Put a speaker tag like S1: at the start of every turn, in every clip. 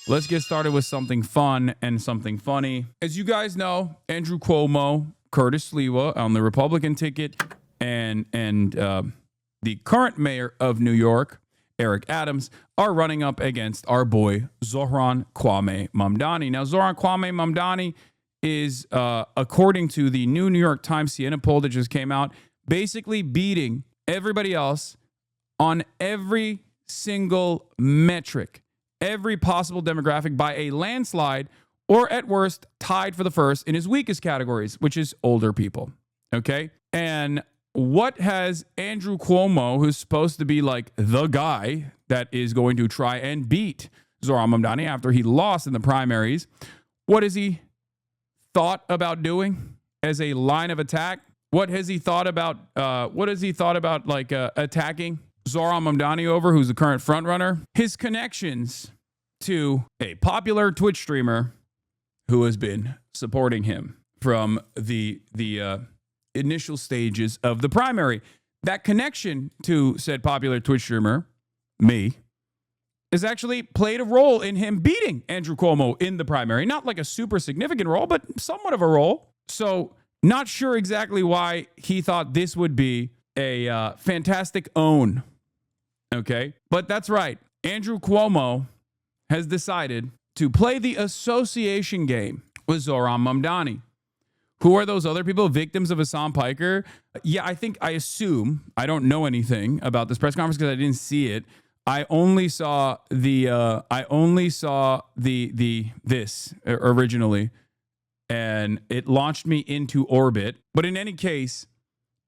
S1: let's get started with something fun and something funny. As you guys know, Andrew Cuomo, Curtis Sliwa on the Republican ticket, and the current mayor of New York, Eric Adams, are running up against our boy Zohran Kwame Mamdani. Now, Zohran Kwame Mamdani is, according to the new New York Times Sienna poll that just came out, basically beating everybody else on every single metric, every possible demographic by a landslide, or at worst, tied for the first in his weakest categories, which is older people. Okay? And what has Andrew Cuomo, who's supposed to be like the guy that is going to try and beat Zohran Mamdani after he lost in the primaries, what has he thought about doing as a line of attack? What has he thought about? Attacking Zohran Mamdani over, who's the current frontrunner? His connections to a popular Twitch streamer who has been supporting him from the initial stages of the primary. That connection to said popular Twitch streamer, me, has actually played a role in him beating Andrew Cuomo in the primary. Not like a super significant role, but somewhat of a role. So not sure exactly why he thought this would be a fantastic own. Okay? But that's right. Andrew Cuomo has decided to play the association game with Zohran Mamdani. Who are those other people? Victims of Hasan Piker? Yeah, I assume, I don't know anything about this press conference because I didn't see it. I only saw this originally, and it launched me into orbit. But in any case,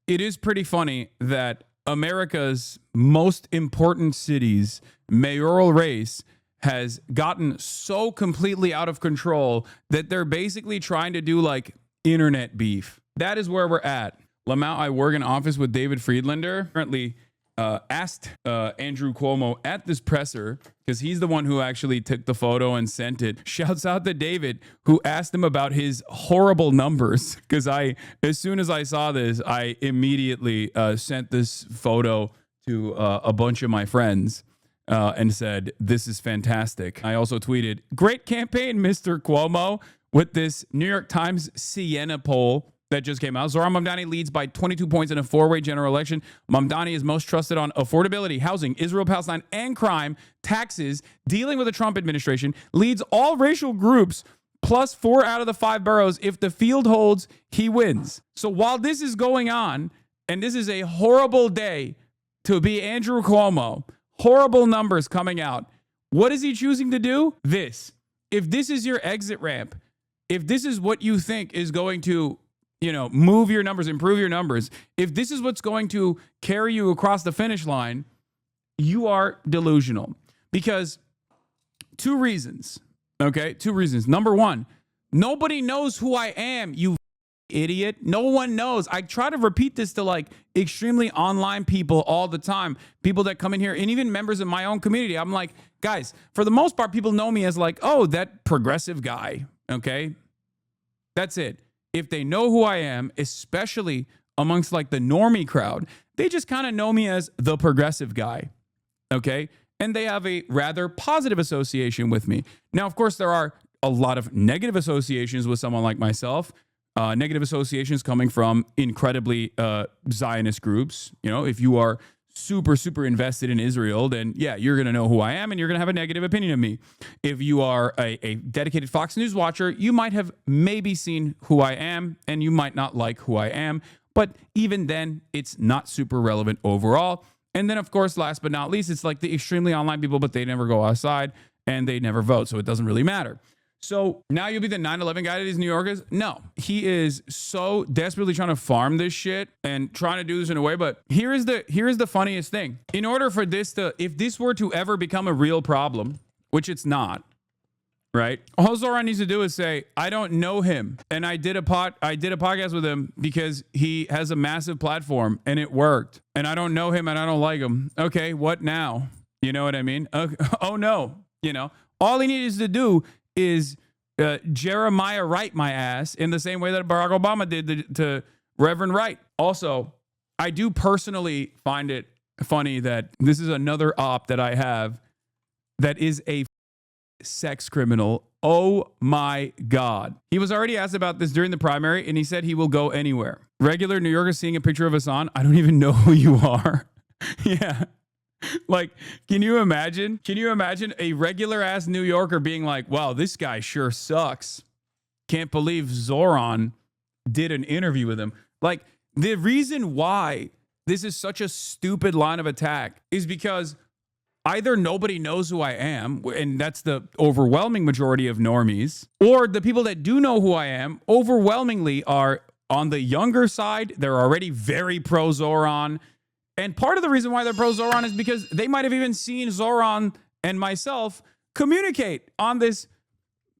S1: it is pretty funny that America's most important city's mayoral race has gotten so completely out of control that they're basically trying to do like internet beef. That is where we're at. Lamont, I work in office with David Friedlander. Currently asked Andrew Cuomo at this presser, because he's the one who actually took the photo and sent it. Shouts out to David, who asked him about his horrible numbers. Because as soon as I saw this, I immediately sent this photo to a bunch of my friends and said, this is fantastic. I also tweeted, great campaign, Mr. Cuomo, with this New York Times Sienna poll that just came out. Zohran Mamdani leads by 22 points in a four-way general election. Mamdani is most trusted on affordability, housing, Israel-Palestine, and crime, taxes, dealing with the Trump administration, leads all racial groups, plus 4 out of the 5 boroughs. If the field holds, he wins. So while this is going on, and this is a horrible day to be Andrew Cuomo, horrible numbers coming out, what is he choosing to do? This. If this is your exit ramp, if this is what you think is going to, move your numbers, improve your numbers, if this is what's going to carry you across the finish line, you are delusional. Because 2 reasons, okay? 2 reasons. Number 1, nobody knows who I am, you idiot. No one knows. I try to repeat this to like extremely online people all the time, people that come in here, and even members of my own community. I'm like, guys, for the most part, people know me as like, oh, that progressive guy, okay? That's it. If they know who I am, especially amongst like the normie crowd, they just kind of know me as the progressive guy, okay? And they have a rather positive association with me. Now, of course, there are a lot of negative associations with someone like myself. Negative associations coming from incredibly Zionist groups. If you are super, super invested in Israel, then yeah, you're going to know who I am and you're going to have a negative opinion of me. If you are a dedicated Fox News watcher, you might have maybe seen who I am and you might not like who I am. But even then, it's not super relevant overall. And then, of course, last but not least, it's like the extremely online people, but they never go outside and they never vote. So it doesn't really matter. So now you'll be the 9/11 guy to these New Yorkers? No, he is so desperately trying to farm this shit and trying to do this in a way. But here is the funniest thing. In order for this to, if this were to ever become a real problem, which it's not, right? All Zohran needs to do is say, I don't know him. And I did a podcast with him because he has a massive platform and it worked. And I don't know him and I don't like him. Okay, what now? You know what I mean? Oh no. All he needs to do is Jeremiah Wright my ass in the same way that Barack Obama did to Reverend Wright. Also, I do personally find it funny that this is another op that I have that is a sex criminal. Oh my God. He was already asked about this during the primary, and he said he will go anywhere. Regular New Yorkers seeing a picture of Hasan. I don't even know who you are. Yeah. Like, can you imagine? Can you imagine a regular ass New Yorker being like, wow, this guy sure sucks. Can't believe Zohran did an interview with him. Like, the reason why this is such a stupid line of attack is because either nobody knows who I am, and that's the overwhelming majority of normies, or the people that do know who I am overwhelmingly are on the younger side. They're already very pro Zohran. And part of the reason why they're pro Zohran is because they might have even seen Zohran and myself communicate on this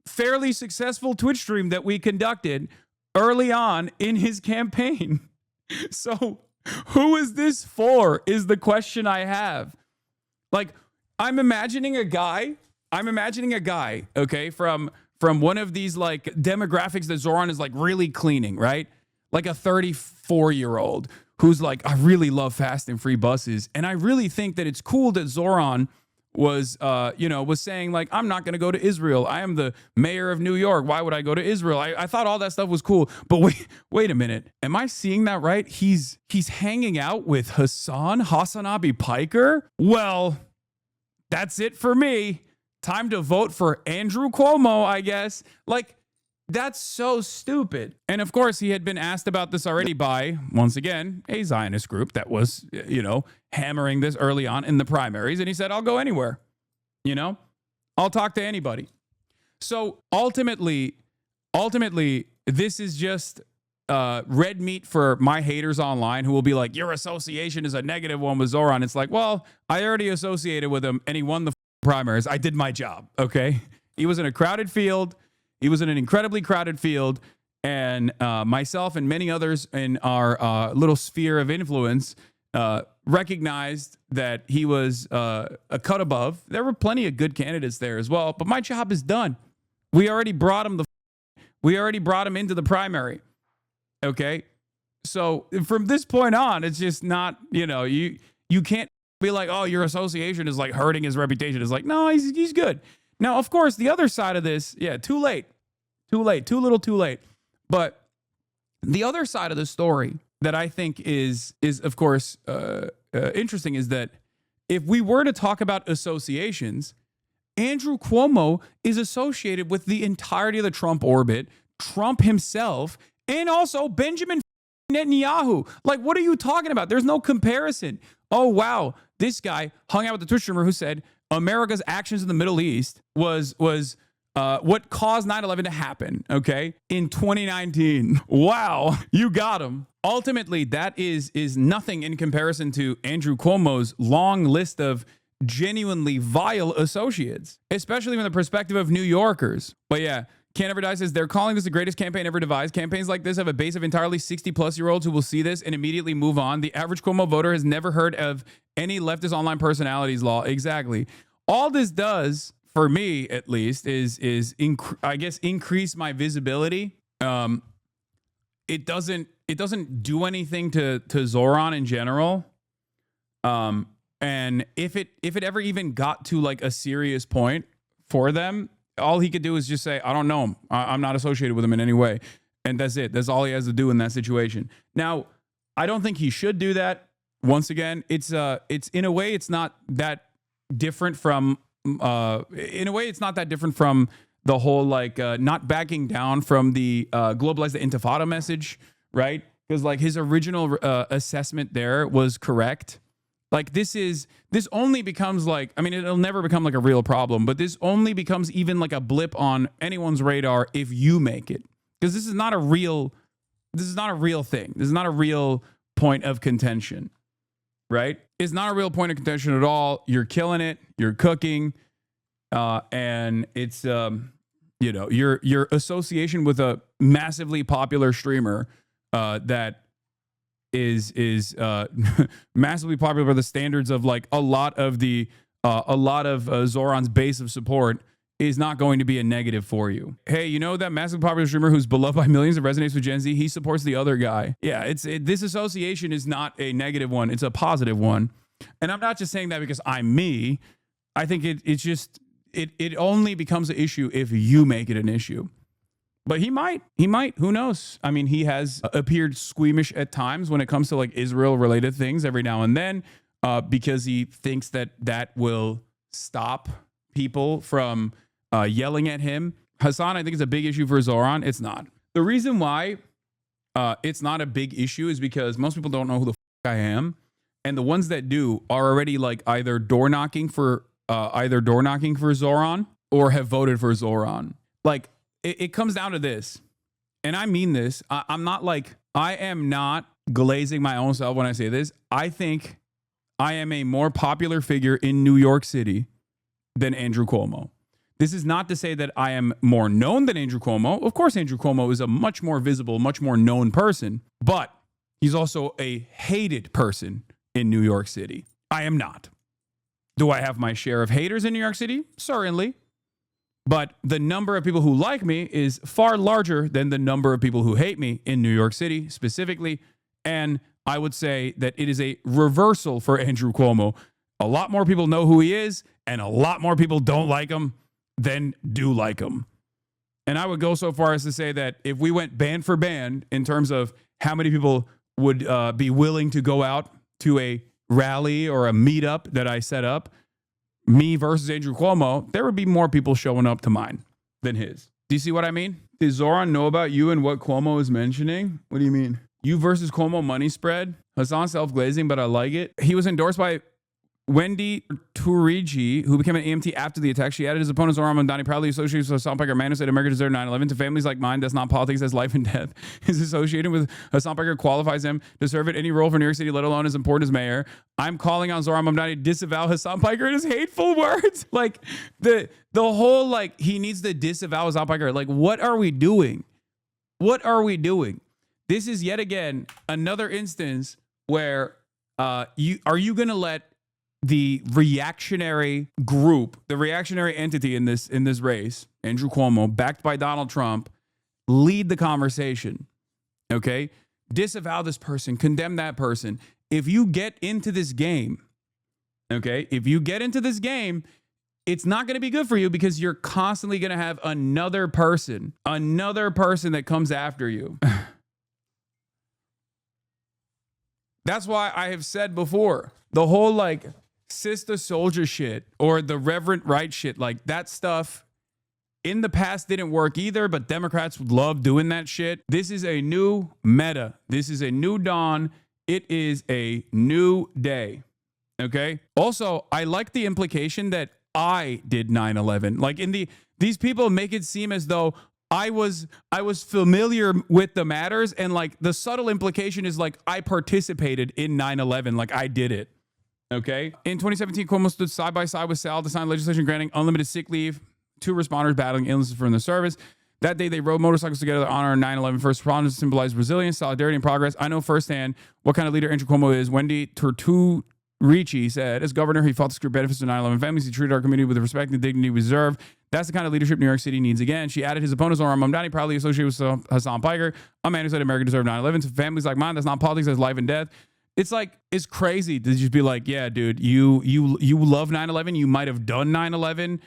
S1: fairly successful Twitch stream that we conducted early on in his campaign. So who is this for is the question I have. Like, I'm imagining a guy, okay, from one of these like demographics that Zohran is like really cleaning, right? Like a 34-year-old who's like, I really love fast and free buses. And I really think that it's cool that Zohran was saying like, I'm not going to go to Israel. I am the mayor of New York. Why would I go to Israel? I thought all that stuff was cool. But wait a minute. Am I seeing that right? He's hanging out with HasanAbi Piker? Well, that's it for me. Time to vote for Andrew Cuomo, I guess. Like, that's so stupid. And of course, he had been asked about this already by, once again, a Zionist group that was, hammering this early on in the primaries. And he said, I'll go anywhere. I'll talk to anybody. So ultimately, this is just red meat for my haters online who will be like, your association is a negative one with Zohran. It's like, well, I already associated with him and he won the primaries. I did my job. Okay. He was in a crowded field. He was in an incredibly crowded field, and myself and many others in our little sphere of influence recognized that he was a cut above. There were plenty of good candidates there as well, but my job is done. We already brought him into the primary. Okay, so from this point on, it's just not you can't be like, oh, your association is like hurting his reputation. It's like, no, he's good. Now, of course, the other side of this, too late, too little too late. But the other side of the story that I think is of course, interesting is that if we were to talk about associations, Andrew Cuomo is associated with the entirety of the Trump orbit, Trump himself, and also Benjamin Netanyahu. Like, what are you talking about? There's no comparison. Oh, wow. This guy hung out with the Twitch streamer who said, America's actions in the Middle East was what caused 9/11 to happen, okay, in 2019. Wow, you got him. Ultimately, that is nothing in comparison to Andrew Cuomo's long list of genuinely vile associates, especially from the perspective of New Yorkers. But yeah, Can't Ever Die says they're calling this the greatest campaign ever devised. Campaigns like this have a base of entirely 60-plus-year-olds who will see this and immediately move on. The average Cuomo voter has never heard of any leftist online personalities law. Exactly. All this does, for me at least, is increase my visibility. It doesn't do anything to Zohran in general. And if it ever even got to like a serious point for them, all he could do is just say, I don't know him. I'm not associated with him in any way. And that's it. That's all he has to do in that situation. Now, I don't think he should do that. Once again, it's in a way, it's not that different from, the whole, like, not backing down from the globalize the intifada message, right? Because like his original assessment there was correct. Like this only becomes like, I mean, it'll never become like a real problem, but this only becomes even like a blip on anyone's radar if you make it. Because this is not a real thing. This is not a real point of contention, right? It's not a real point of contention at all. You're killing it. You're cooking. And it's, your association with a massively popular streamer that is massively popular by the standards of like a lot of Zohran's base of support is not going to be a negative for you. Hey, that massively popular streamer who's beloved by millions and resonates with Gen Z, he supports the other guy. Yeah, this association is not a negative one. It's a positive one. And I'm not just saying that because I'm me. I think it's just it only becomes an issue if you make it an issue. But he might, who knows? I mean, he has appeared squeamish at times when it comes to like Israel related things every now and then, because he thinks that will stop people from yelling at him. Hasan, I think it's a big issue for Zohran. It's not. The reason why it's not a big issue is because most people don't know who the I am. And the ones that do are already like either door knocking for Zohran or have voted for Zohran. Like, it comes down to this, and I mean this. I'm not like, I am not glazing my own self when I say this. I think I am a more popular figure in New York City than Andrew Cuomo. This is not to say that I am more known than Andrew Cuomo. Of course, Andrew Cuomo is a much more visible, much more known person, but he's also a hated person in New York City. I am not. Do I have my share of haters in New York City? Certainly. But the number of people who like me is far larger than the number of people who hate me in New York City specifically. And I would say that it is a reversal for Andrew Cuomo. A lot more people know who he is, and a lot more people don't like him than do like him. And I would go so far as to say that if we went band for band in terms of how many people would be willing to go out to a rally or a meetup that I set up, me versus Andrew Cuomo, there would be more people showing up to mine than his. Do you see what I mean? Does Zohran know about you and what Cuomo is mentioning? What do you mean? You versus Cuomo money spread? Hasan self-glazing, but I like it. He was endorsed by Wendy Turigi, who became an EMT after the attack. She added his opponent Zohran Mamdani, proudly associated with Hasan Piker, man who said America deserved 9/11. To families like mine, that's not politics, that's life and death. His association with Hasan Piker qualifies him to serve at any role for New York City, let alone as important as mayor. I'm calling on Zohran Mamdani to disavow Hasan Piker and his hateful words. Like, the whole, like, he needs to disavow Hasan Piker. Like, what are we doing? What are we doing? This is yet again another instance where are you going to let the reactionary group, the reactionary entity in this race, Andrew Cuomo, backed by Donald Trump, lead the conversation? Okay? Disavow this person, condemn that person. If you get into this game, okay, it's not going to be good for you because you're constantly going to have another person that comes after you. That's why I have said before, the whole like sister soldier shit or the reverent right shit, like that stuff in the past didn't work either, but Democrats love doing that shit. This is a new meta. This is a new dawn. It is a new day. Okay. Also, I like the implication that I did 9/11. Like these people make it seem as though I was familiar with the matters, and like the subtle implication is like I participated in 9/11, like I did it. Okay. In 2017, Cuomo stood side by side with Sal to sign legislation granting unlimited sick leave to responders battling illnesses from the service. That day, they rode motorcycles together to honor 9/11 first responders to symbolize resilience, solidarity, and progress. I know firsthand what kind of leader Andrew Cuomo is. Wendy Turturici said, as governor, he fought to secure benefits to 9/11 families. He treated our community with the respect and dignity we deserve. That's the kind of leadership New York City needs again. She added his opponents, Zohran Mamdani, proudly associated with Hasan Piker, a man who said America deserved 9/11. To families like mine, that's not politics, that's life and death. It's like, it's crazy to just be like, yeah, dude, you love 9/11. You might have done 9/11.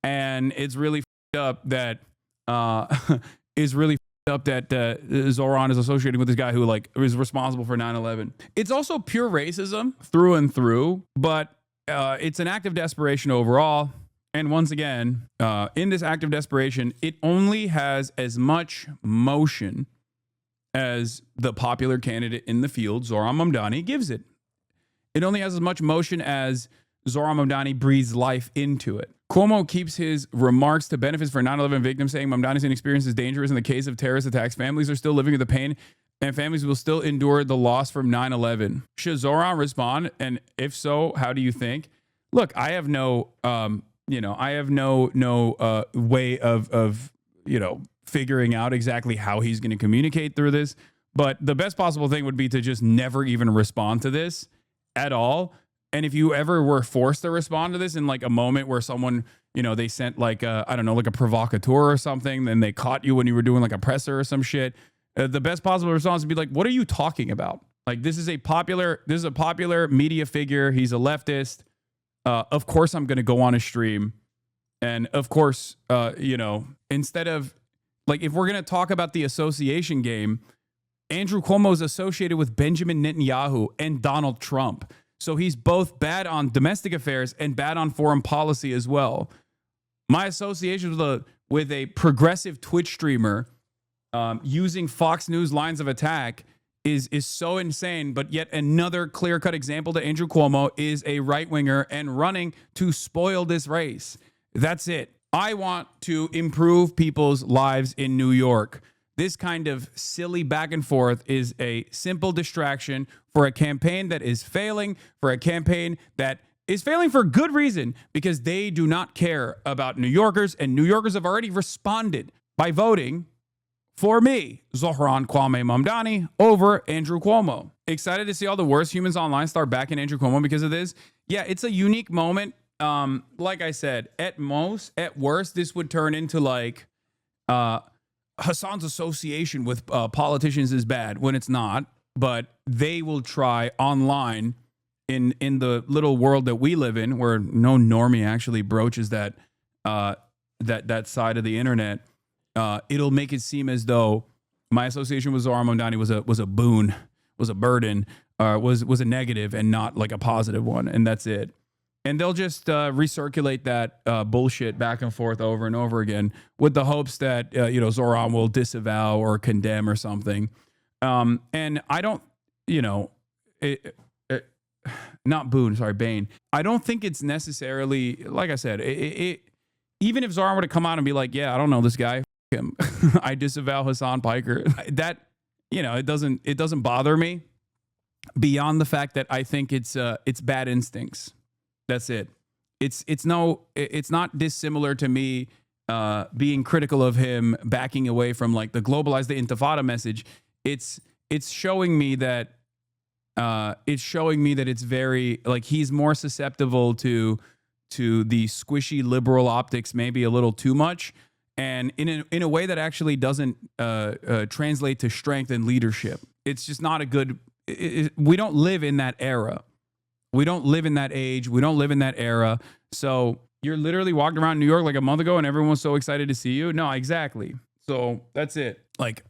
S1: And it's really up that Zohran is associating with this guy who like is responsible for 9/11. It's also pure racism through and through, but it's an act of desperation overall. And once again, in this act of desperation, it only has as much motion as the popular candidate in the field, Zohran Mamdani, gives it. It only has as much motion as Zohran Mamdani breathes life into it. Cuomo keeps his remarks to benefits for 9/11 victims, saying Mamdani's inexperience is dangerous in the case of terrorist attacks. Families are still living with the pain, and families will still endure the loss from 9/11. Should Zohran respond? And if so, how do you think? Look, I have no way of figuring out exactly how he's going to communicate through this. But the best possible thing would be to just never even respond to this at all. And if you ever were forced to respond to this in like a moment where someone, they sent like a provocateur or something, then they caught you when you were doing like a presser or some shit, the best possible response would be like, what are you talking about? Like, this is a popular media figure. He's a leftist. Of course I'm going to go on a stream And of course, you know, instead of like, if we're going to talk about the association game, Andrew Cuomo is associated with Benjamin Netanyahu and Donald Trump. So he's both bad on domestic affairs and bad on foreign policy as well. My association with a progressive Twitch streamer using Fox News lines of attack is so insane. But yet another clear-cut example that Andrew Cuomo is a right-winger and running to spoil this race. That's it. I want to improve people's lives in New York. This kind of silly back and forth is a simple distraction for a campaign that is failing, for a campaign that is failing for good reason, because they do not care about New Yorkers, and New Yorkers have already responded by voting for me, Zohran Kwame Mamdani, over Andrew Cuomo. Excited to see all the worst humans online start backing Andrew Cuomo because of this. Yeah, it's a unique moment. Like I said, at worst, this would turn into like Hasan's association with politicians is bad, when it's not. But they will try online in the little world that we live in, where no normie actually broaches that that side of the internet. It'll make it seem as though my association with Zohran Mamdani was a boon, was a burden, was a negative and not like a positive one, and that's it. And they'll just recirculate that bullshit back and forth over and over again with the hopes that, you know, Zohran will disavow or condemn or something. And I don't, you know, not Boone, sorry, Bane. I don't think it's necessarily, like I said, even if Zohran were to come out and be like, yeah, I don't know this guy, him. I disavow Hasan Piker. That, you know, it doesn't bother me beyond the fact that I think it's bad instincts. That's it. It's not dissimilar to me being critical of him backing away from like the globalize the intifada message. It's showing me that it's very like he's more susceptible to the squishy liberal optics, maybe a little too much, and in a way that actually doesn't translate to strength and leadership. It's just not a good. We don't live in that era. We don't live in that age. We don't live in that era. So you're literally walking around New York like a month ago and everyone was so excited to see you. No, exactly. So that's it. Like,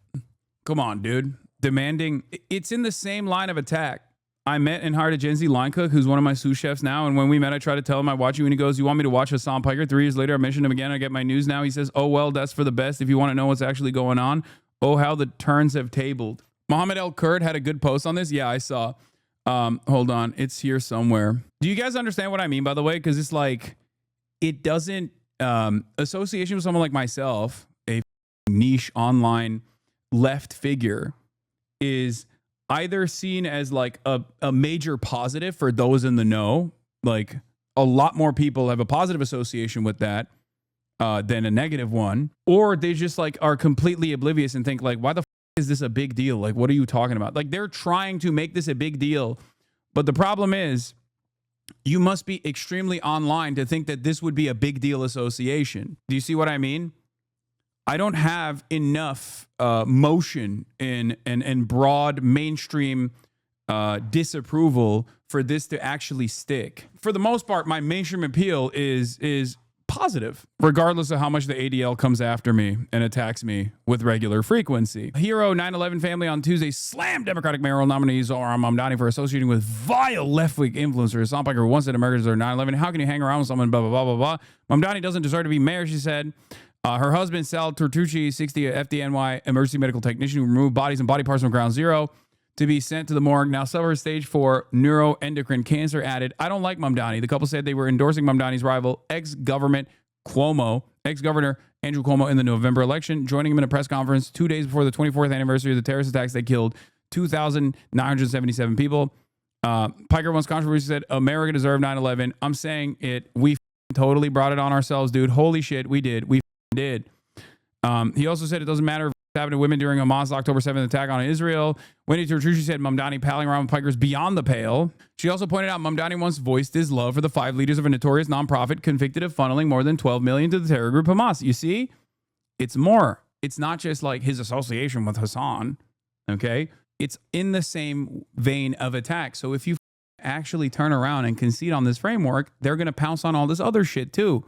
S1: come on, dude. Demanding. It's in the same line of attack. I met and hired a Gen Z line cook who's one of my sous chefs now. And when we met, I tried to tell him I watch you. And he goes, you want me to watch Hasan Piker? 3 years later, I mentioned him again. I get my news now. He says, oh, well, that's for the best. If you want to know what's actually going on. Oh, how the turns have tabled. Mohammed El Kurd had a good post on this. Yeah, I saw. Hold on. It's here somewhere. Do you guys understand what I mean, by the way? Because it's like, it doesn't, association with someone like myself, a niche online left figure, is either seen as like a major positive for those in the know. Like a lot more people have a positive association with that than a negative one. Or they just like are completely oblivious and think like, why the is this a big deal? Like, what are you talking about? Like, they're trying to make this a big deal. But the problem is, you must be extremely online to think that this would be a big deal association. Do you see what I mean? I don't have enough motion and broad mainstream disapproval for this to actually stick. For the most part, my mainstream appeal is positive, regardless of how much the ADL comes after me and attacks me with regular frequency. Hero 9/11 family on Tuesday slammed Democratic mayoral nominee Zohran Mamdani for associating with vile left-wing influencers. Hasan Piker once said Americans are 9/11. How can you hang around with someone, blah, blah, blah, blah, blah. Mamdani doesn't deserve to be mayor, she said. Her husband, Sal Tortucci, 60, a FDNY emergency medical technician who removed bodies and body parts from Ground Zero to be sent to the morgue. Now suffered stage 4 neuroendocrine cancer, added, I don't like Mamdani. The couple said they were endorsing Mamdani's rival, ex-governor Andrew Cuomo in the November election, joining him in a press conference 2 days before the 24th anniversary of the terrorist attacks that killed 2,977 people. Piker once controversially said, America deserved 9/11. I'm saying it. We totally brought it on ourselves, dude. Holy shit, we did. We did. He also said it doesn't matter if it's happened to women during Hamas' October 7th attack on Israel. Wendy Tortucci said Mamdani palling around with Pikers beyond the pale. She also pointed out Mamdani once voiced his love for the 5 leaders of a notorious nonprofit convicted of funneling more than $12 million to the terror group Hamas. You see, it's more. It's not just like his association with Hasan. Okay, it's in the same vein of attack. So if you actually turn around and concede on this framework, they're going to pounce on all this other shit too.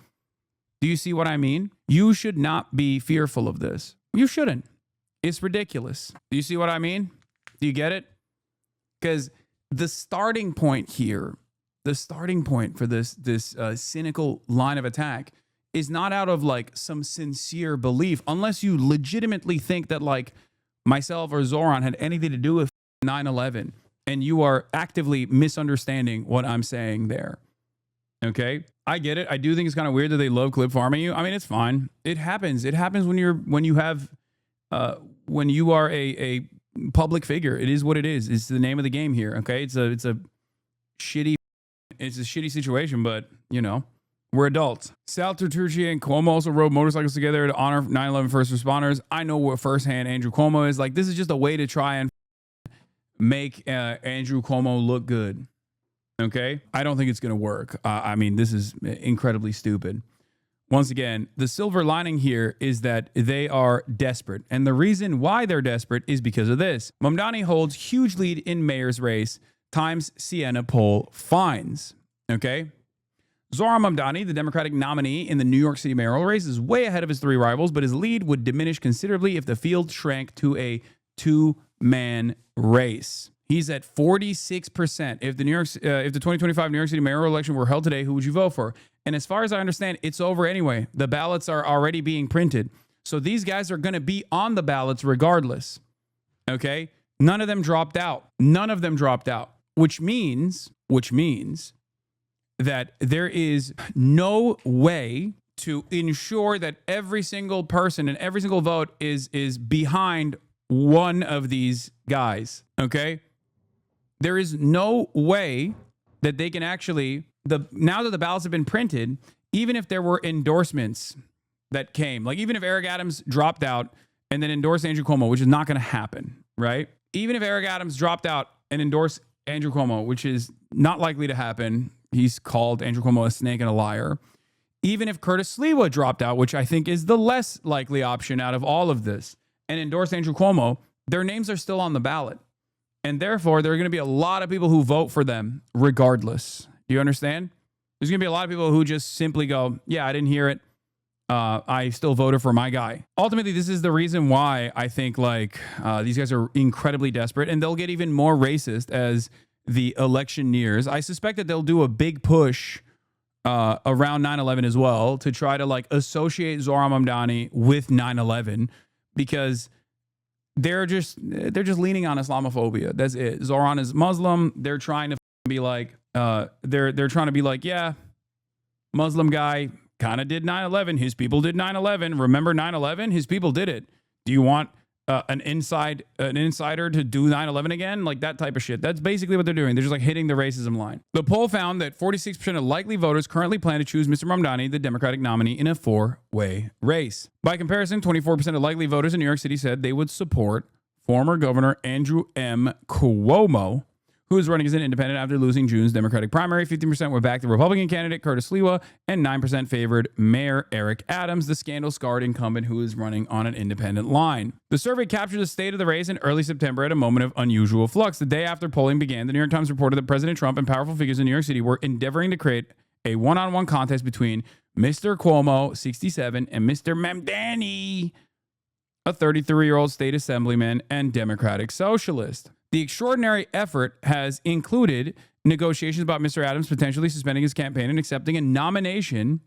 S1: Do you see what I mean? You should not be fearful of this. You shouldn't. It's ridiculous. Do you see what I mean? Do you get it? Because the starting point here, the starting point for this cynical line of attack is not out of like some sincere belief, unless you legitimately think that like myself or Zohran had anything to do with 9/11, and you are actively misunderstanding what I'm saying there. Okay, I get it. I do think it's kind of weird that they love clip farming you. I mean, it's fine. It happens. It happens when you are a public figure. It is what it is. It's the name of the game here. Okay, it's a shitty situation, but you know, we're adults. Sal Turturci and Cuomo also rode motorcycles together to honor 9/11 first responders. I know what firsthand Andrew Cuomo is like. This is just a way to try and make Andrew Cuomo look good. Okay, I don't think it's going to work. I mean, this is incredibly stupid. Once again, the silver lining here is that they are desperate. And the reason why they're desperate is because of this. Mamdani holds huge lead in mayor's race times Sienna poll finds. Okay. Zohran Mamdani, the Democratic nominee in the New York City mayoral race, is way ahead of his three rivals, but his lead would diminish considerably if the field shrank to a two-man race. He's at 46%. If the 2025 New York City mayoral election were held today, who would you vote for? And as far as I understand, it's over anyway. The ballots are already being printed. So these guys are going to be on the ballots regardless. Okay? None of them dropped out. None of them dropped out, which means that there is no way to ensure that every single person and every single vote is behind one of these guys. Okay? There is no way that they can actually, now that the ballots have been printed, even if there were endorsements that came, like even if Eric Adams dropped out and then endorsed Andrew Cuomo, which is not going to happen, right? Even if Eric Adams dropped out and endorsed Andrew Cuomo, which is not likely to happen, he's called Andrew Cuomo a snake and a liar. Even if Curtis Sliwa dropped out, which I think is the less likely option out of all of this, and endorsed Andrew Cuomo, their names are still on the ballot. And therefore, there are going to be a lot of people who vote for them regardless. Do you understand? There's going to be a lot of people who just simply go, yeah, I didn't hear it. I still voted for my guy. Ultimately, this is the reason why I think like these guys are incredibly desperate, and they'll get even more racist as the election nears. I suspect that they'll do a big push around 9/11 as well to try to like associate Zohran Mamdani with 9/11 because they're just leaning on Islamophobia. That's it. Zohran is Muslim. They're trying to be like, they're trying to be like, yeah, Muslim guy kind of did 9/11. His people did 9/11. Remember 9/11? His people did it. Do you want an insider to do 9/11 again? Like that type of shit. That's basically what they're doing. They're just like hitting the racism line. The poll found that 46% of likely voters currently plan to choose Mr. Mamdani, the Democratic nominee, in a four-way race. By comparison, 24% of likely voters in New York City said they would support former Governor Andrew M. Cuomo, who is running as an independent after losing June's Democratic primary. 15% were back the Republican candidate, Curtis Sliwa, and 9% favored Mayor Eric Adams, the scandal-scarred incumbent who is running on an independent line. The survey captured the state of the race in early September at a moment of unusual flux. The day after polling began, the New York Times reported that President Trump and powerful figures in New York City were endeavoring to create a one-on-one contest between Mr. Cuomo, 67, and Mr. Mamdani, a 33-year-old state assemblyman and Democratic socialist. The extraordinary effort has included negotiations about Mr. Adams potentially suspending his campaign and accepting a nomination,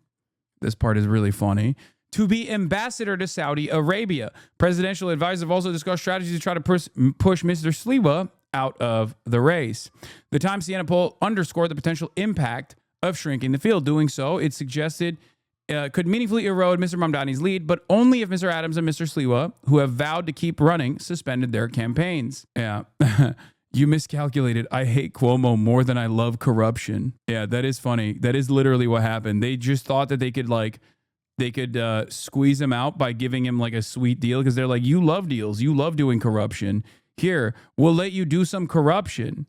S1: this part is really funny, to be ambassador to Saudi Arabia. Presidential advisors have also discussed strategies to try to push Mr. Sliwa out of the race. The Times Sienna poll underscored the potential impact of shrinking the field. Doing so, it suggested could meaningfully erode Mr. Mamdani's lead, but only if Mr. Adams and Mr. Sliwa, who have vowed to keep running, suspended their campaigns. Yeah. You miscalculated. I hate Cuomo more than I love corruption. Yeah, that is funny. That is literally what happened. They just thought that they could squeeze him out by giving him like a sweet deal because they're like, you love deals. You love doing corruption. Here, we'll let you do some corruption.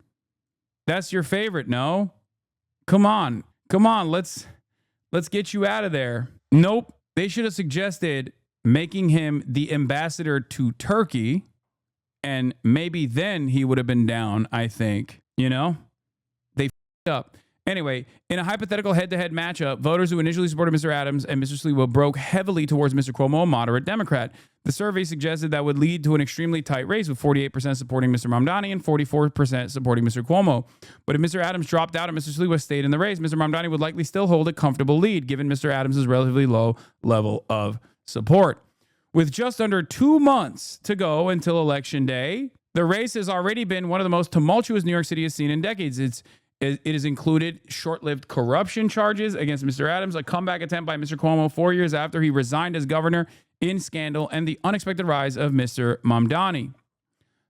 S1: That's your favorite, no? Come on. Let's get you out of there. Nope. They should have suggested making him the ambassador to Turkey, and maybe then he would have been down, I think. You know? They f***ed up. Anyway, in a hypothetical head-to-head matchup, voters who initially supported Mr. Adams and Mr. Sliwa broke heavily towards Mr. Cuomo, a moderate Democrat. The survey suggested that would lead to an extremely tight race, with 48% supporting Mr. Mamdani and 44% supporting Mr. Cuomo. But if Mr. Adams dropped out and Mr. Sliwa stayed in the race, Mr. Mamdani would likely still hold a comfortable lead, given Mr. Adams' relatively low level of support. With just under 2 months to go until Election Day, the race has already been one of the most tumultuous New York City has seen in decades. It has included short-lived corruption charges against Mr. Adams, a comeback attempt by Mr. Cuomo 4 years after he resigned as governor in scandal, and the unexpected rise of Mr. Mamdani.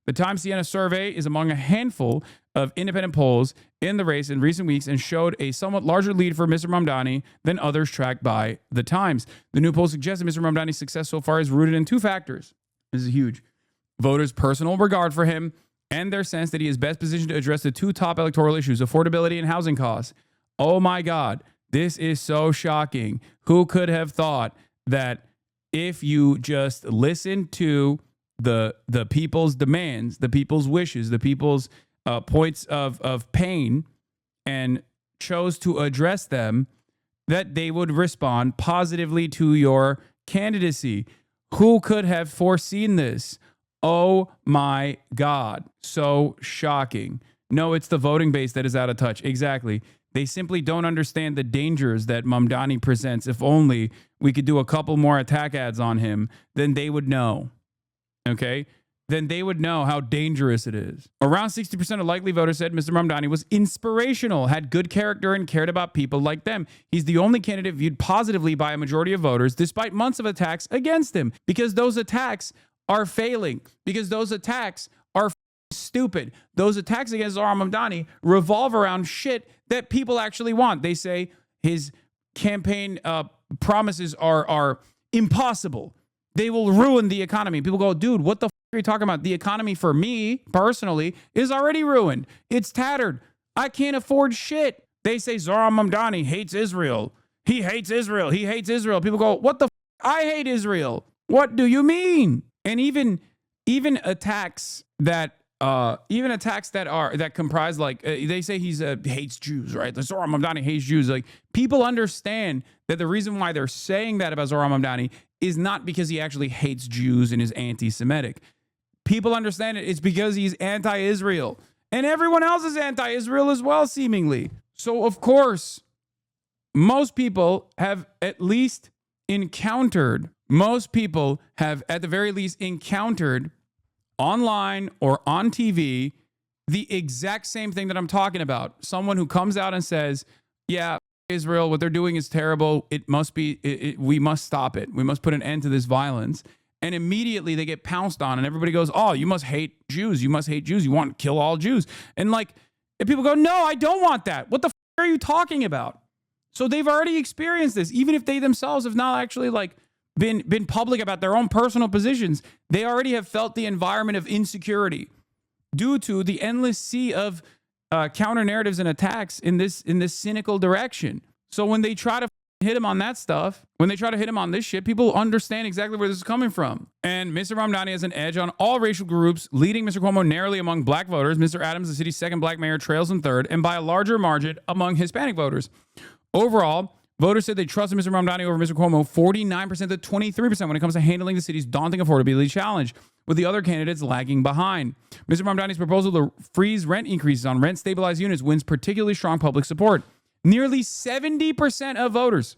S1: The Times Sienna survey is among a handful of independent polls in the race in recent weeks and showed a somewhat larger lead for Mr. Mamdani than others tracked by the Times. The new poll suggests that Mr. Mamdani's success so far is rooted in 2 factors. This is huge. Voters' personal regard for him and their sense that he is best positioned to address the 2 top electoral issues, affordability and housing costs. Oh my God, this is so shocking. Who could have thought that if you just listen to the people's demands, the people's wishes, the people's points of pain, and chose to address them, that they would respond positively to your candidacy? Who could have foreseen this? Oh my God. So shocking. No, it's the voting base that is out of touch. Exactly. They simply don't understand the dangers that Mamdani presents. If only we could do a couple more attack ads on him, then they would know. Okay? Then they would know how dangerous it is. Around 60% of likely voters said Mr. Mamdani was inspirational, had good character, and cared about people like them. He's the only candidate viewed positively by a majority of voters, despite months of attacks against him, because those attacks are failing, because those attacks are stupid. Those attacks against Zohran Mamdani revolve around shit that people actually want. They say his campaign promises are impossible. They will ruin the economy. People go, dude, what the are you talking about? The economy for me, personally, is already ruined. It's tattered. I can't afford shit. They say Zohran Mamdani hates Israel. He hates Israel. He hates Israel. People go, what the I hate Israel. What do you mean? And even attacks that comprise, like, they say he's hates Jews, right? The Zohran Mamdani hates Jews. Like, people understand that the reason why they're saying that about Zohran Mamdani is not because he actually hates Jews and is anti-Semitic. People understand it. It's because he's anti-Israel, and everyone else is anti-Israel as well, seemingly. So of course, most people have at the very least encountered online or on TV the exact same thing that I'm talking about. Someone who comes out and says, yeah, Israel, what they're doing is terrible. It must be, we must stop it. We must put an end to this violence. And immediately they get pounced on and everybody goes, oh, you must hate Jews. You must hate Jews. You want to kill all Jews. And like, if people go, no, I don't want that. What the are you talking about? So they've already experienced this. Even if they themselves have not actually like been public about their own personal positions, they already have felt the environment of insecurity due to the endless sea of counter narratives and attacks in this cynical direction. So when they try to hit him on that stuff, when they try to hit him on this shit, people understand exactly where this is coming from. And Mr. Mamdani has an edge on all racial groups, leading Mr. Cuomo narrowly among black voters. Mr. Adams, the city's second black mayor, trails in third, and by a larger margin among Hispanic voters. Overall, voters said they trusted Mr. Mamdani over Mr. Cuomo 49% to 23% when it comes to handling the city's daunting affordability challenge, with the other candidates lagging behind. Mr. Mamdani's proposal to freeze rent increases on rent-stabilized units wins particularly strong public support. Nearly 70% of voters,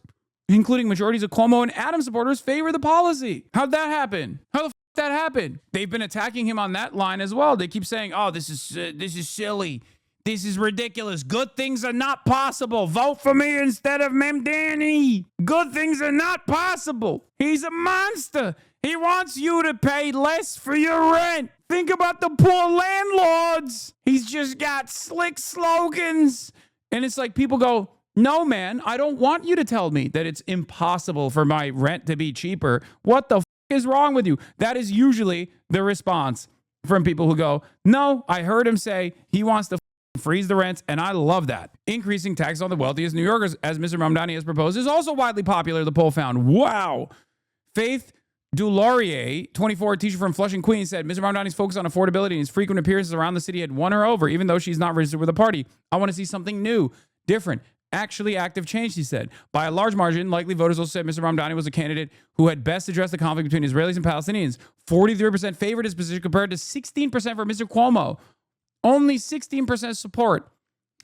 S1: including majorities of Cuomo and Adams supporters, favor the policy. How'd that happen? How the f that happen? They've been attacking him on that line as well. They keep saying, oh, this is silly. This is ridiculous. Good things are not possible. Vote for me instead of Mamdani. Good things are not possible. He's a monster. He wants you to pay less for your rent. Think about the poor landlords. He's just got slick slogans. And it's like people go, no, man, I don't want you to tell me that it's impossible for my rent to be cheaper. What the f is wrong with you? That is usually the response from people who go, no, I heard him say he wants to freeze the rents, and I love that. Increasing taxes on the wealthiest New Yorkers, as Mr. Mamdani has proposed, is also widely popular, the poll found. Wow. Faith Dulaurier, 24, teacher from Flushing, Queens, said Mr. Mamdani's focus on affordability and his frequent appearances around the city had won her over, even though she's not registered with the party. I want to see something new. different. Actually active change, he said. By a large margin, likely voters also said Mr. Mamdani was a candidate who had best addressed the conflict between Israelis and Palestinians. 43% favored his position compared to 16% for Mr. Cuomo. Only 16% support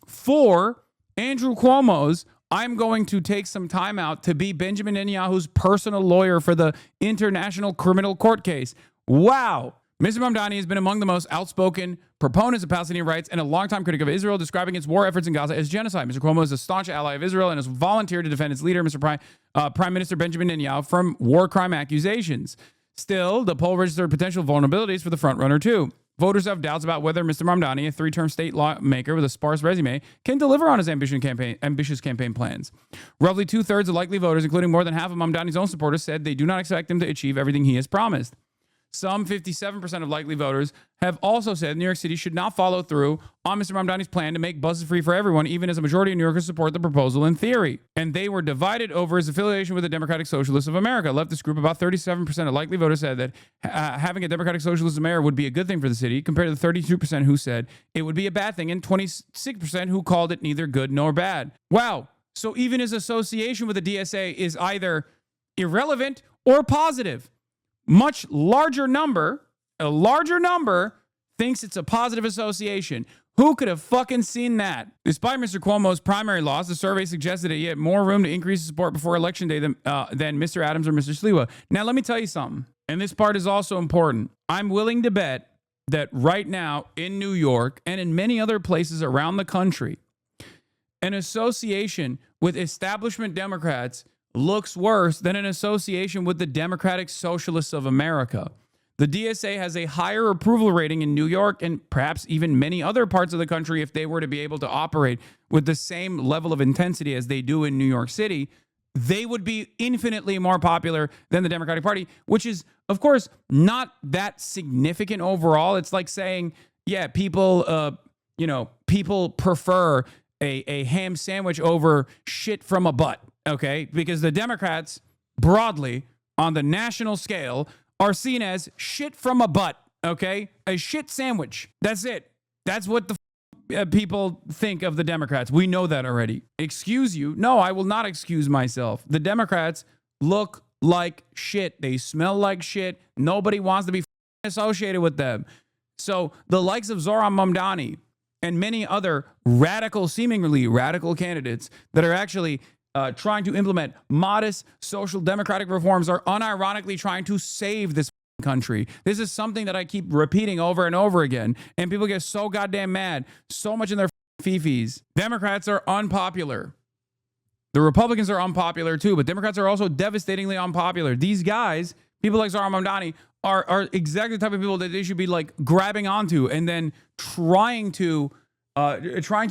S1: for Andrew Cuomo's I'm going to take some time out to be Benjamin Netanyahu's personal lawyer for the International Criminal Court case. Wow. Mr. Mamdani has been among the most outspoken proponents of Palestinian rights and a longtime critic of Israel, describing its war efforts in Gaza as genocide. Mr. Cuomo is a staunch ally of Israel and has volunteered to defend its leader, Prime Minister Benjamin Netanyahu, from war crime accusations. Still, the poll registered potential vulnerabilities for the frontrunner, too. Voters have doubts about whether Mr. Mamdani, a three-term state lawmaker with a sparse resume, can deliver on his ambitious campaign plans. Roughly two-thirds of likely voters, including more than half of Mamdani's own supporters, said they do not expect him to achieve everything he has promised. Some 57% of likely voters have also said New York City should not follow through on Mr. Mamdani's plan to make buses free for everyone, even as a majority of New Yorkers support the proposal in theory. And they were divided over his affiliation with the Democratic Socialists of America. Leftist group, about 37% of likely voters said that having a Democratic Socialist mayor would be a good thing for the city, compared to 32% who said it would be a bad thing, and 26% who called it neither good nor bad. Wow. So even his association with the DSA is either irrelevant or positive. A larger number thinks it's a positive association. Who could have fucking seen that? Despite Mr. Cuomo's primary loss, the survey suggested that he had more room to increase his support before Election Day than Mr. Adams or Mr. Sliwa. Now, let me tell you something, and this part is also important. I'm willing to bet that right now in New York and in many other places around the country, an association with establishment Democrats looks worse than an association with the Democratic Socialists of America. The DSA has a higher approval rating in New York and perhaps even many other parts of the country if they were to be able to operate with the same level of intensity as they do in New York City. They would be infinitely more popular than the Democratic Party, which is, of course, not that significant overall. It's like saying, yeah, people prefer a ham sandwich over shit from a butt. Okay, because the Democrats, broadly, on the national scale, are seen as shit from a butt, okay? A shit sandwich. That's it. That's what the people think of the Democrats. We know that already. Excuse you? No, I will not excuse myself. The Democrats look like shit. They smell like shit. Nobody wants to be associated with them. So the likes of Zohran Mamdani and many other seemingly radical candidates that are actually trying to implement modest social democratic reforms are unironically trying to save this country. This is something that I keep repeating over and over again, and people get so goddamn mad, so much in their fifis. Democrats are unpopular. The Republicans are unpopular too, but Democrats are also devastatingly unpopular. These guys, people like Zohran Mamdani, are exactly the type of people that they should be like grabbing onto and then trying to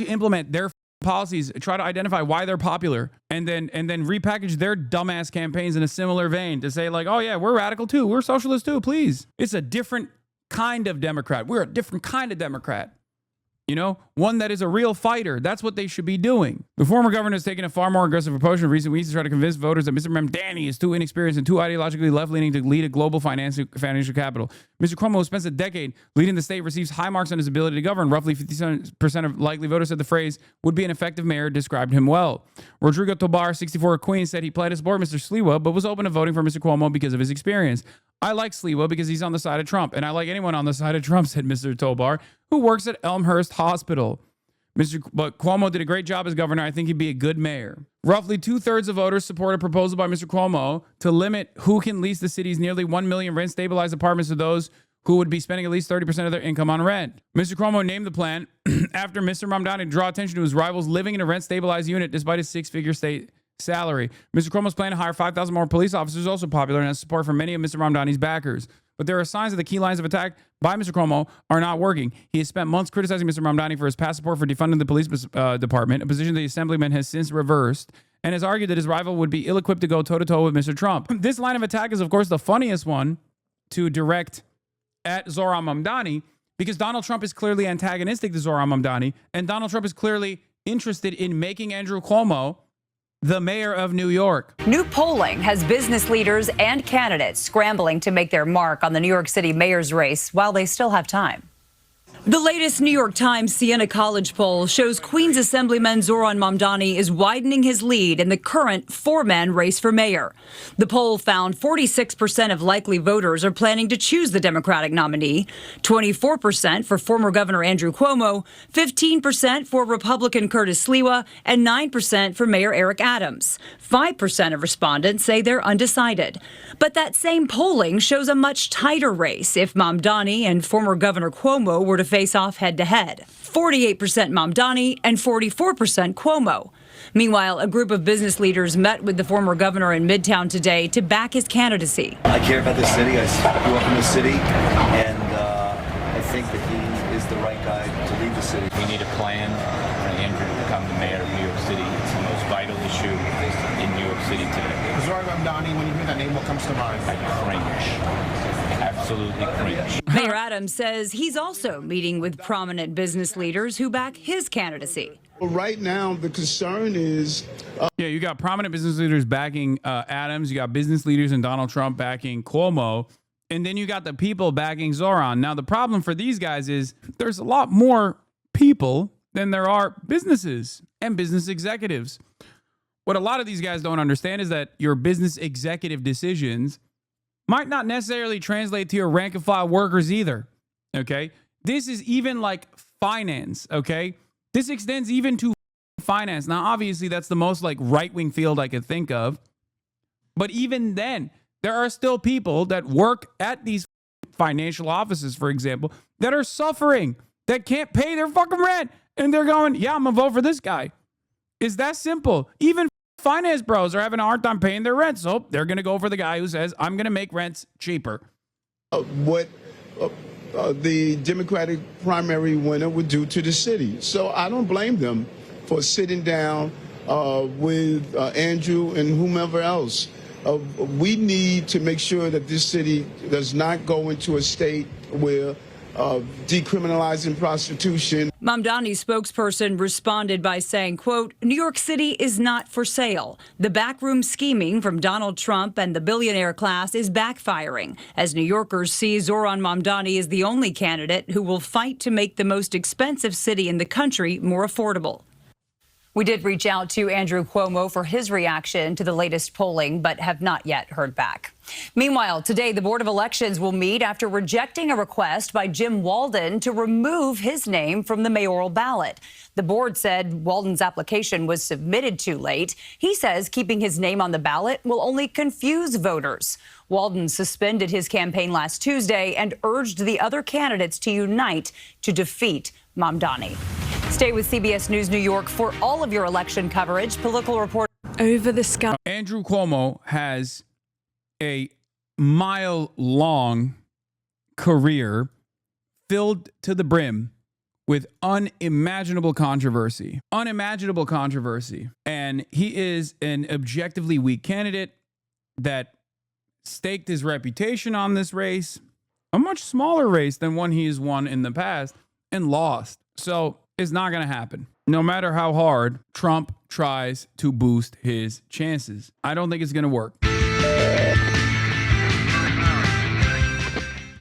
S1: implement their policies, try to identify why they're popular, and then repackage their dumbass campaigns in a similar vein to say like, oh yeah, we're radical too, we're socialist too, please. It's a different kind of Democrat. We're a different kind of Democrat. You know, one that is a real fighter. That's what they should be doing. The former governor has taken a far more aggressive approach in recent weeks to try to convince voters that Mr. Mamdani is too inexperienced and too ideologically left-leaning to lead a global financial capital. Mr. Cuomo, who spent a decade leading the state, receives high marks on his ability to govern. Roughly 57% of likely voters said the phrase would be an effective mayor described him well. Rodrigo Tobar, 64 of Queens, said he planned to support Mr. Sliwa, but was open to voting for Mr. Cuomo because of his experience. I like Sliwa because he's on the side of Trump, and I like anyone on the side of Trump, said Mr. Tobar, who works at Elmhurst Hospital. But Cuomo did a great job as governor. I think he'd be a good mayor. Roughly two-thirds of voters support a proposal by Mr. Cuomo to limit who can lease the city's nearly 1 million rent-stabilized apartments to those who would be spending at least 30% of their income on rent. Mr. Cuomo named the plan after Mr. Mamdani to draw attention to his rivals living in a rent-stabilized unit despite his six-figure state salary. Mr. Cuomo's plan to hire 5,000 more police officers is also popular and has support from many of Mr. Mamdani's backers. But there are signs that the key lines of attack by Mr. Cuomo are not working. He has spent months criticizing Mr. Mamdani for his past support for defunding the police department, a position the assemblyman has since reversed, and has argued that his rival would be ill-equipped to go toe-to-toe with Mr. Trump. This line of attack is, of course, the funniest one to direct at Zohran Mamdani, because Donald Trump is clearly antagonistic to Zohran Mamdani, and Donald Trump is clearly interested in making Andrew Cuomo the mayor of New York.
S2: New polling has business leaders and candidates scrambling to make their mark on the New York City mayor's race while they still have time. The latest New York Times Sienna College poll shows Queens Assemblyman Zohran Mamdani is widening his lead in the current four-man race for mayor. The poll found 46% of likely voters are planning to choose the Democratic nominee, 24% for former Governor Andrew Cuomo, 15% for Republican Curtis Sliwa, and 9% for Mayor Eric Adams. 5% of respondents say they're undecided. But that same polling shows a much tighter race if Mamdani and former Governor Cuomo were to face off head-to-head. 48% Mamdani and 44% Cuomo. Meanwhile, a group of business leaders met with the former governor in Midtown today to back his candidacy.
S3: I care about this city. I grew up in the city, and I think that he is the right guy to lead the city.
S4: We need a plan for Andrew to become the mayor of New York City. It's the most vital issue in New York City today.
S5: Zohran Mamdani, when you hear that name, what comes to mind?
S4: I cringe. Absolutely cringe.
S2: Mayor Adams says he's also meeting with prominent business leaders who back his candidacy.
S6: Well, right now, the concern is...
S1: Yeah, you got prominent business leaders backing Adams. You got business leaders and Donald Trump backing Cuomo. And then you got the people backing Zohran. Now, the problem for these guys is there's a lot more people than there are businesses and business executives. What a lot of these guys don't understand is that your business executive decisions might not necessarily translate to your rank and file workers either. Okay. This is even like finance. Okay. This extends even to finance. Now, obviously, that's the most like right-wing field I could think of. But even then, there are still people that work at these financial offices, for example, that are suffering, that can't pay their fucking rent. And they're going, yeah, I'm going to vote for this guy. It's that simple. Even finance bros are having a hard time paying their rent. So they're going to go for the guy who says, I'm going to make rents cheaper.
S6: What the Democratic primary winner would do to the city. So I don't blame them for sitting down with Andrew and whomever else. We need to make sure that this city does not go into a state where decriminalizing prostitution.
S2: Mamdani's spokesperson responded by saying, quote, New York City is not for sale. The backroom scheming from Donald Trump and the billionaire class is backfiring, as New Yorkers see Zohran Mamdani as the only candidate who will fight to make the most expensive city in the country more affordable. We did reach out to Andrew Cuomo for his reaction to the latest polling, but have not yet heard back. Meanwhile, today, the Board of Elections will meet after rejecting a request by Jim Walden to remove his name from the mayoral ballot. The board said Walden's application was submitted too late. He says keeping his name on the ballot will only confuse voters. Walden suspended his campaign last Tuesday and urged the other candidates to unite to defeat Mamdani. Stay with CBS News New York for all of your election coverage. Political report over the sky.
S1: Andrew Cuomo has a mile-long career filled to the brim with unimaginable controversy. Unimaginable controversy. And he is an objectively weak candidate that staked his reputation on this race, a much smaller race than one he has won in the past, and lost. So it's not going to happen. No matter how hard Trump tries to boost his chances. I don't think it's going to work.